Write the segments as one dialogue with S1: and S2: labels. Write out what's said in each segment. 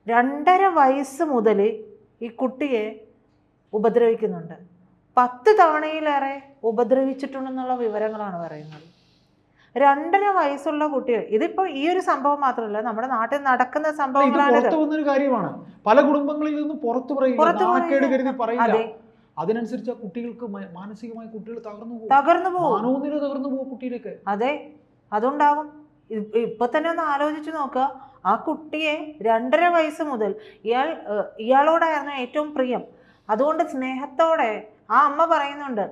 S1: 2.5 വയസ്സ് മുതൽ ഈ കുട്ടിയെ ഉപദ്രവിക്കുന്നുണ്ട്. 10 തവണയിലേറെ ഉപദ്രവിച്ചിട്ടുണ്ടെന്നുള്ള വിവരങ്ങളാണ് പറയുന്നത്. 2.5 വയസ്സുള്ള കുട്ടികൾ. ഇതിപ്പോ ഈ ഒരു സംഭവം മാത്രമല്ല, നമ്മുടെ നാട്ടിൽ നടക്കുന്ന സംഭവങ്ങളാണ്.
S2: കാര്യമാണ്. പല കുടുംബങ്ങളിൽ നിന്നും പുറത്തു പറയില്ല. അതിനനുസരിച്ച് കുട്ടികൾക്ക് മാനസികമായി കുട്ടികൾ തകർന്നു പോകും കുട്ടിയിലേക്ക്.
S1: അതെ, അതുണ്ടാവും. ഇപ്പൊ തന്നെ ഒന്ന് ആലോചിച്ച് നോക്കുക. ആ കുട്ടിയെ 2.5 വയസ്സ് മുതൽ ഇയാളോടായിരുന്നു ഏറ്റവും പ്രിയം. അതുകൊണ്ട് സ്നേഹത്തോടെ ആ അമ്മ പറയുന്നുണ്ട്,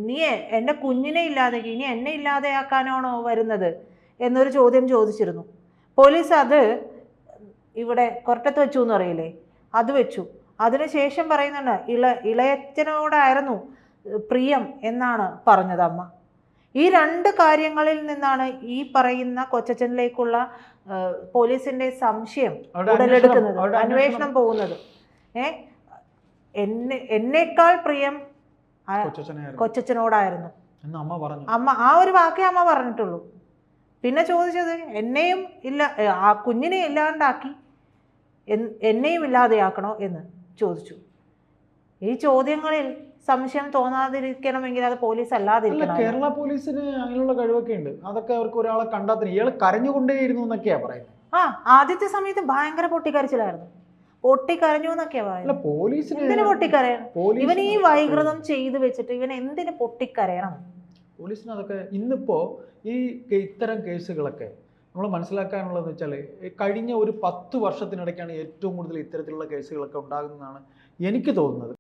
S1: നീ എൻ്റെ കുഞ്ഞിനെ ഇല്ലാതെയാക്കി, ഇനി എന്നെ ഇല്ലാതെയാക്കാനാണോ വരുന്നത് എന്നൊരു ചോദ്യം ചോദിച്ചിരുന്നു. പോലീസ് അത് ഇവിടെ കൊരട്ടത്ത് വെച്ചു എന്ന് പറയില്ലേ, അത് വെച്ചു. അതിനുശേഷം പറയുന്നുണ്ട്, ഇളയച്ചനോടായിരുന്നു പ്രിയം എന്നാണ് പറഞ്ഞത് അമ്മ. ഈ 2 കാര്യങ്ങളിൽ നിന്നാണ് ഈ പറയുന്ന കൊച്ചച്ഛനിലേക്കുള്ള പോലീസിന്റെ സംശയം ഉടലെടുക്കുന്നത്, അന്വേഷണം പോകുന്നത്. എന്നേക്കാൾ പ്രിയം കൊച്ചച്ഛനോടായിരുന്നു അമ്മ. ആ ഒരു വാക്കേ അമ്മ പറഞ്ഞിട്ടുള്ളൂ. പിന്നെ ചോദിച്ചത് എന്നെയും ആ കുഞ്ഞിനെ ഇല്ലാണ്ടാക്കി എന്നെയും ഇല്ലാതെയാക്കണോ എന്ന് ചോദിച്ചു. ഈ ചോദ്യങ്ങളിൽ സംശയം തോന്നാതിരിക്കണമെങ്കിൽ അത് പോലീസ് അല്ലാതിരിക്കണം.
S2: കേരള പോലീസിന് അങ്ങനെയുള്ള കഴിവൊക്കെ ഉണ്ട്. അതൊക്കെ അവർക്ക് ഒരാളെ കണ്ടെത്തി. ഇയാൾ കരഞ്ഞുകൊണ്ടേയിരുന്നു എന്നൊക്കെയാ പറയുന്നത്.
S1: ആദ്യത്തെ സമയത്ത് ഭയങ്കര പൊട്ടിക്കരച്ചിലായിരുന്നു. പൊട്ടിക്കരഞ്ഞു എന്നൊക്കെയാ പറയുന്നത്. എന്തിനു പൊട്ടിക്കരയണം? ഇവൻ ഈ വൈകൃതം ചെയ്തു വെച്ചിട്ട് ഇവൻ എന്തിനു പൊട്ടിക്കരയണം?
S2: പോലീസിന് അതൊക്കെ ഇന്നിപ്പോ ഈ ഇത്തരം കേസുകളൊക്കെ നമ്മൾ മനസ്സിലാക്കാനുള്ളതെന്ന് വെച്ചാൽ കഴിഞ്ഞ ഒരു 10 വർഷത്തിനിടയ്ക്കാണ് ഏറ്റവും കൂടുതൽ ഇത്തരത്തിലുള്ള കേസുകളൊക്കെ ഉണ്ടാകുന്നതാണ് എനിക്ക് തോന്നുന്നത്.